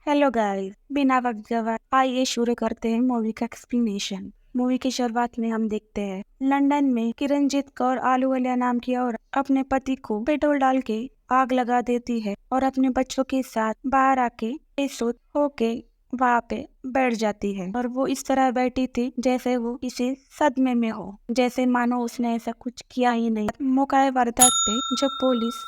Hello guys, बिना वक्त गवाए आइए शुरू करते हैं मूवी का एक्सप्लेनेशन। मूवी की शुरुआत में हम देखते हैं लंदन में किरणजीत कौर आलूवालिया नाम की औरत अपने पति को पेट्रोल डाल के आग लगा देती है और अपने बच्चों के साथ बाहर आके बेसुध होके वहाँ पे बैठ जाती है। और वो इस तरह बैठी थी जैसे वो किसी सदमे में हो, जैसे मानो उसने ऐसा कुछ किया ही नहीं। मौका वारदात पे जब पुलिस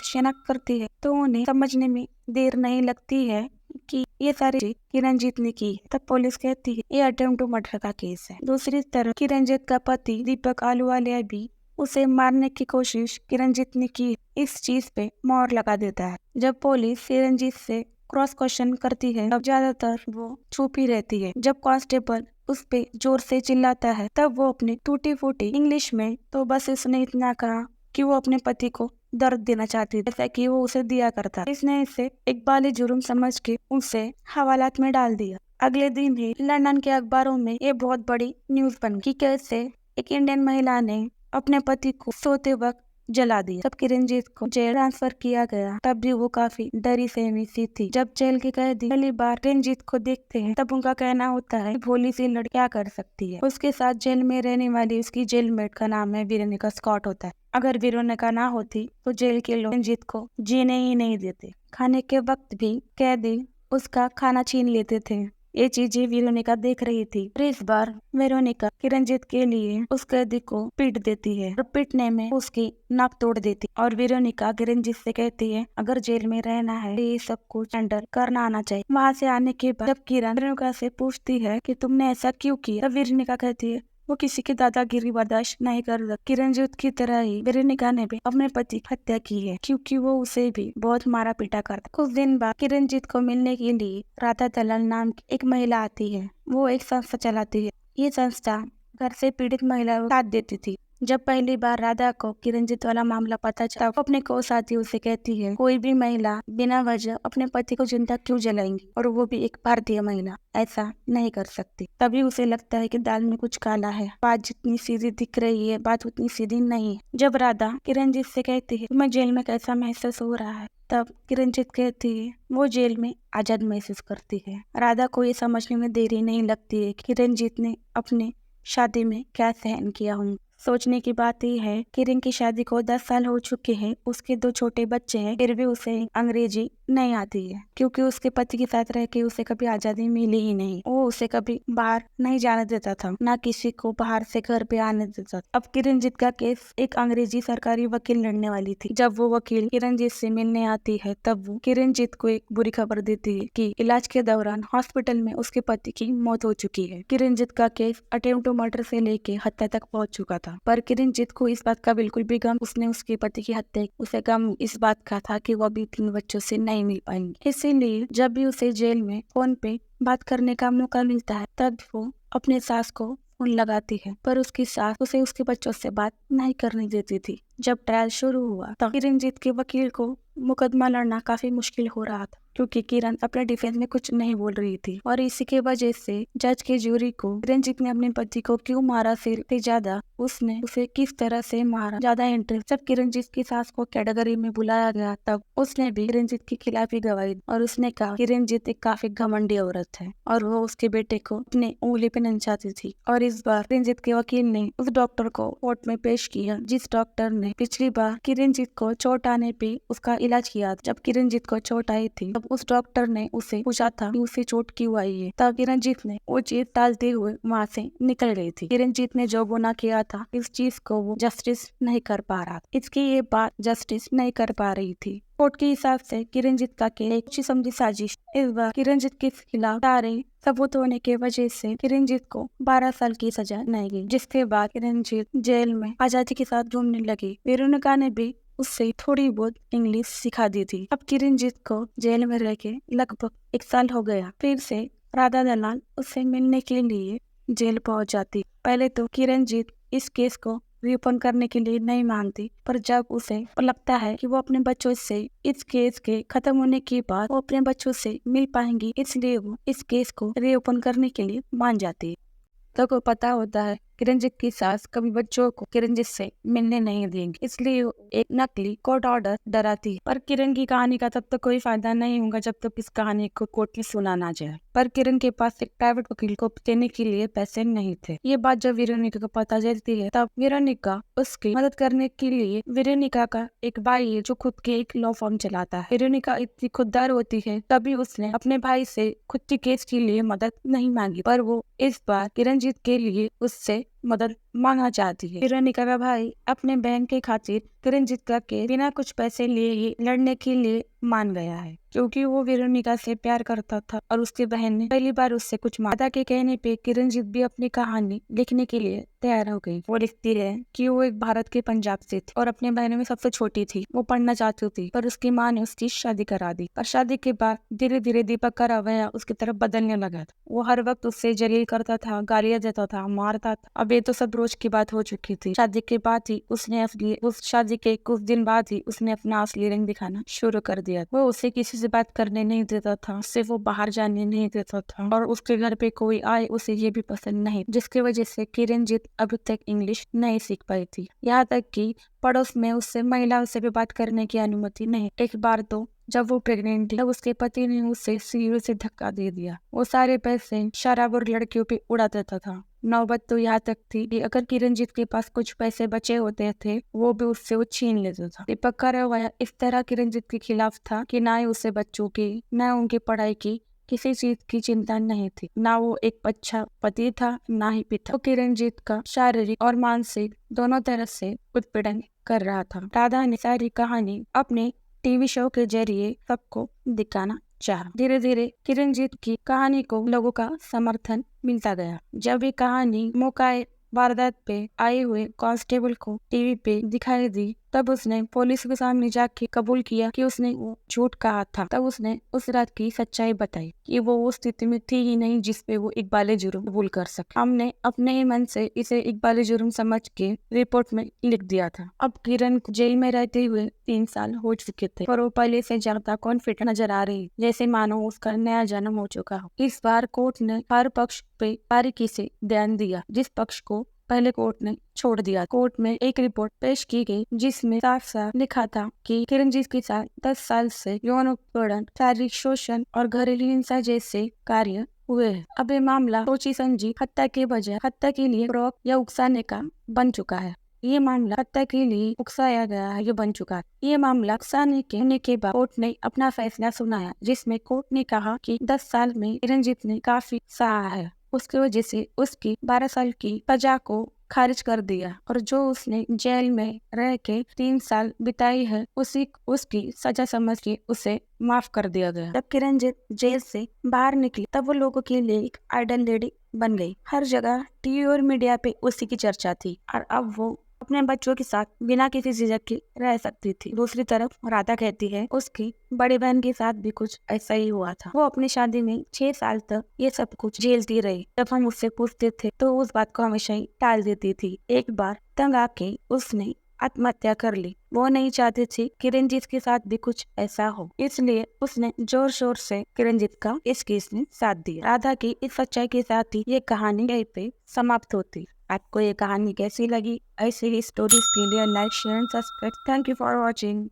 शिनाख्त करती है तो उन्हें समझने में देर नहीं लगती है कि ये सारी चीज किरणजीत ने की है। तब पुलिस कहती है ये अटेम्प्ट टू मर्डर का केस है। दूसरी तरफ किरणजीत का पति दीपक आलूवालिया भी उसे मारने की कोशिश किरणजीत ने की, इस चीज पे मोहर लगा देता है। जब पुलिस किरणजीत से क्रॉस क्वेश्चन करती है तब ज्यादातर वो चुप ही रहती है। जब कांस्टेबल उस पे जोर से चिल्लाता है तब वो अपनी टूटी फूटी इंग्लिश में तो बस उसने इतना कहा कि वो अपने पति को दर्द देना चाहती थी, जैसा कि वो उसे दिया करता। इसने इसे एक बाली जुर्म समझ के उसे हवालात में डाल दिया। अगले दिन ही लंदन के अखबारों में ये बहुत बड़ी न्यूज बन गई कि कैसे एक इंडियन महिला ने अपने पति को सोते वक्त जला दिया। तब किरणजीत को जेल ट्रांसफर किया गया। तब भी वो काफी डरी सहमी सी थी। जब जेल के कैदी पहली बार किरणजीत को देखते हैं तब उनका कहना होता है भोली सी लड़की क्या कर सकती है। उसके साथ जेल में रहने वाली उसकी जेलमेट का नाम है वेरोनिका स्कॉट होता है। अगर वेरोनिका ना होती तो जेल के लोग किरणजीत को जीने ही नहीं देते। खाने के वक्त भी कैदी उसका खाना छीन लेते थे। ये चीजें वेरोनिका देख रही थी। इस बार वेरोनिका किरणजीत के लिए उस कैदी को पीट देती है और पीटने में उसकी नाक तोड़ देती। और वेरोनिका किरणजीत से कहती है अगर जेल में रहना है तो ये सब कुछ हैंडल करना आना चाहिए। वहाँ से आने के बाद जब किरण वेरोनिका से पूछती है कि तुमने ऐसा क्यों किया, तब वेरोनिका कहती है वो किसी की दादागिरी बर्दाश्त नहीं कर सकती। किरणजीत की तरह ही वेरोनिका ने भी अपने पति की हत्या की है क्योंकि वो उसे भी बहुत मारा पीटा करता। कुछ दिन बाद किरणजीत को मिलने के लिए राधा दलाल नाम की एक महिला आती है। वो एक संस्था चलाती है। ये संस्था घर से पीड़ित महिला को साथ देती थी। जब पहली बार राधा को किरणजीत वाला मामला पता चला तो अपने को साथियों से कहती है कोई भी महिला बिना वजह अपने पति को जिंदा क्यों जलाएंगी, और वो भी एक भारतीय महिला ऐसा नहीं कर सकती। तभी उसे लगता है कि दाल में कुछ काला है। बात जितनी सीधी दिख रही है बात उतनी सीधी नहीं है। जब राधा किरणजीत से कहती है तुम्हें जेल में कैसा महसूस हो रहा है, तब किरणजीत कहती है वो जेल में आजाद महसूस करती है। राधा को ये समझने में देरी नहीं लगती है कि किरणजीत ने अपने शादी में क्या सहन किया होंगे। सोचने की बात यह है किरण की शादी को 10 साल हो चुके हैं। उसके 2 छोटे बच्चे हैं, फिर भी उसे अंग्रेजी नहीं आती है क्योंकि उसके पति के साथ रह के उसे कभी आजादी मिली ही नहीं। वो उसे कभी बाहर नहीं जाने देता था, ना किसी को बाहर से घर पे आने देता था। अब किरणजीत का केस एक अंग्रेजी सरकारी वकील लड़ने वाली थी। जब वो वकील किरणजीत से मिलने आती है तब वो किरणजीत को एक बुरी खबर देती है कि इलाज के दौरान हॉस्पिटल में उसके पति की मौत हो चुकी है। किरणजीत का केस अटेम्प्ट टू मर्डर से लेके हत्या तक पहुंच चुका था, पर किरणजीत को इस बात का बिल्कुल भी गम उसने उसके पति की हत्या उसे गम इस बात का था कि वो अभी 3 बच्चों से नहीं मिल पाएंगे। इसीलिए जब भी उसे जेल में फोन पे बात करने का मौका मिलता है तब वो अपने सास को फोन लगाती है, पर उसकी सास उसे उसके बच्चों से बात नहीं करने देती थी। जब ट्रायल शुरू हुआ तब किरणजीत के वकील को मुकदमा लड़ना काफी मुश्किल हो रहा था क्योंकि किरण अपने डिफेंस में कुछ नहीं बोल रही थी। और इसी के वजह से जज के ज्यूरी को किरणजीत ने अपने पति को क्यों मारा से ज्यादा उसने उसे किस तरह से मारा ज्यादा इंटरेस्ट। जब किरणजीत की सास को कैटेगरी में बुलाया गया तब उसने भी किरणजीत के खिलाफ ही गवाही दी और उसने कहा किरणजीत एक काफी घमंडी औरत है और वो उसके बेटे को अपने उंगली पे नचाती थी। और इस बार किरणजीत के वकील ने उस डॉक्टर को कोर्ट में पेश किया जिस डॉक्टर ने पिछली बार किरणजीत को चोट आने पे उसका इलाज किया। जब किरणजीत को चोट आई थी तब उस डॉक्टर ने उसे पूछा था कि उसे चोट क्यों आई है। तब किरणजीत ने वो चीज टालते हुए वहाँ से निकल गई थी। किरणजीत ने जो गुनाह किया था इस चीज को वो जस्टिस नहीं कर पा रहा था। इसकी ये बात जस्टिस नहीं कर पा रही थी। कोर्ट के हिसाब से किरणजीत का केस एक अच्छी समझी साजिश। इस बार किरणजीत के खिलाफ सारे सबूत होने के वजह से किरणजीत को 12 साल की सजा नहीं गई, जिसके बाद किरणजीत जेल में आजादी के साथ घूमने लगी। वेरोनिका ने भी उससे थोड़ी बहुत इंग्लिश सिखा दी थी। अब किरणजीत को जेल में रह के लगभग 1 साल हो गया। फिर से राधा दलाल उससे मिलने के लिए जेल पहुंच जाती। पहले तो किरणजीत इस केस को रीओपन करने के लिए नहीं मानती, पर जब उसे लगता है कि वो अपने बच्चों से इस केस के खत्म होने के बाद वो अपने बच्चों से मिल पाएंगी, इसलिए वो इस केस को रीओपन करने के लिए मान जाती है। तो को पता होता है किरणजीत की सास कभी बच्चों को किरणजीत से मिलने नहीं देंगी, इसलिए वो एक नकली कोर्ट ऑर्डर डराती है। पर किरण की कहानी का तब तक कोई फायदा नहीं होगा जब तक इस कहानी को कोर्ट में सुना ना जाए। पर किरण के पास एक प्राइवेट वकील को देने के लिए पैसे नहीं थे। ये बात जब वेरोनिका को पता चलती है तब वेरोनिका उसकी मदद करने के लिए वेरोनिका का एक भाई है जो खुद के एक लॉ फर्म चलाता है। वेरोनिका इतनी खुददार होती है तभी उसने अपने भाई से खुद के केस के लिए मदद नहीं मांगी, पर वो इस बार किरणजीत के लिए उससे मदद मांगना चाहती है। वेरोनिका का भाई अपने बहन के खातिर किरणजीत का केस बिना कुछ पैसे लिए ही लड़ने के लिए मान गया है, क्योंकि वो वेरोनिका से प्यार करता था और उसकी बहन ने पहली बार उससे कुछ मांगा के कहने पे किरणजीत भी अपनी कहानी लिखने के लिए तैयार हो गई। वो लिखती है कि वो एक भारत के पंजाब से थी और अपने बहनों में सबसे छोटी थी। वो पढ़ना चाहती थी पर उसकी माँ ने उसकी शादी करा दी। पर शादी के बाद धीरे धीरे दीपक का रवैया उसकी तरफ बदलने लगा था। वो हर वक्त उससे जलील करता था, गालियां देता था, मारता था। अब ये तो सब रोज की बात हो चुकी थी। शादी के बाद ही उस शादी के कुछ दिन बाद ही उसने अपना असली रंग दिखाना शुरू कर दिया। वो उसे किसी से बात करने नहीं देता था, उससे वो बाहर जाने नहीं देता था और उसके घर पे कोई आए उसे ये भी पसंद नहीं, जिसकी वजह से किरणजीत अभी तक इंग्लिश नहीं सीख पाई थी। यहाँ तक कि पड़ोस में उससे महिलाओं से भी बात करने की अनुमति नहीं। एक बार तो जब वो प्रेग्नेंट थी तब उसके पति ने उसे सीढ़ी से धक्का दे दिया। वो सारे पैसे शराब और लड़कियों पे उड़ा देता था। नौबत तो यहाँ तक थी कि अगर किरणजीत के पास कुछ पैसे बचे होते थे वो भी उससे वो छीन लेता था। दीपक का रवैया इस तरह किरणजीत के खिलाफ था कि ना ही उसे बच्चों की न उनकी पढ़ाई की किसी चीज की चिंता नहीं थी। ना वो एक अच्छा पति था ना ही पिता। वो किरणजीत का शारीरिक और मानसिक दोनों तरह से उत्पीड़न कर रहा था। राधा ने सारी कहानी अपने टीवी शो के जरिए सबको दिखाना चाहा। धीरे धीरे किरणजीत की कहानी को लोगों का समर्थन मिलता गया। जब ये कहानी मौका वारदात पे आए हुए कांस्टेबल को टीवी पे दिखाई दी तब उसने पुलिस के सामने जाके कबूल किया कि उसने वो झूठ कहा था। तब उसने उस रात की सच्चाई बताई कि वो उस स्थिति में थी ही नहीं जिसपे वो इकबाल जुर्म कबूल कर सके। हमने अपने ही मन से इसे इकबाल जुर्म समझ के रिपोर्ट में लिख दिया था। अब किरण को जेल में रहते हुए 3 साल हो चुके थे पर वो पहले से ज्यादा कॉन्फिडेंट नजर आ रही, जैसे मानो उसका नया जन्म हो चुका हो। इस बार कोर्ट ने हर पक्ष पे बारीकी से ध्यान दिया, जिस पक्ष को पहले कोर्ट ने छोड़ दिया। कोर्ट में एक रिपोर्ट पेश की गई जिसमें साफ साफ लिखा था कि किरणजीत के साथ 10 साल से यौन उत्पीड़न, शारीरिक शोषण और घरेलू हिंसा जैसे कार्य हुए हैं। अब ये मामला सोची समझी हत्या के बजाय हत्या के लिए प्रयोग या उकसाने का बन चुका है। ये मामला हत्या के लिए उकसाया गया है, ये बन चुका है। ये मामला उकसाने के होने के बाद कोर्ट ने अपना फैसला सुनाया, जिसमें कोर्ट ने कहा कि 10 साल में किरणजीत ने काफी सहा है। उसकी वजह से उसकी 12 साल की सजा को खारिज कर दिया और जो उसने जेल में रह के 3 साल बिताई है उसकी सजा समझ के उसे माफ कर दिया गया। जब किरणजीत जेल से बाहर निकली तब वो लोगों के लिए एक आइडल लेडी बन गई। हर जगह टीवी और मीडिया पे उसी की चर्चा थी और अब वो अपने बच्चों के साथ बिना किसी झिझक के रह सकती थी। दूसरी तरफ राधा कहती है उसकी बड़ी बहन के साथ भी कुछ ऐसा ही हुआ था। वो अपनी शादी में 6 साल तक ये सब कुछ झेलती रही। जब हम उससे पूछते थे तो उस बात को हमेशा ही टाल देती थी। एक बार तंग आके उसने आत्महत्या कर ली। वो नहीं चाहती थी किरणजीत के साथ भी कुछ ऐसा हो, इसलिए उसने जोर शोर से किरणजीत का इस केस में साथ दिया। राधा की इस सच्चाई के साथ ही ये कहानी यहीं पे समाप्त होती। आपको ये कहानी कैसी लगी? ऐसे ही स्टोरीज के लिए like, share and subscribe. Thank you for watching.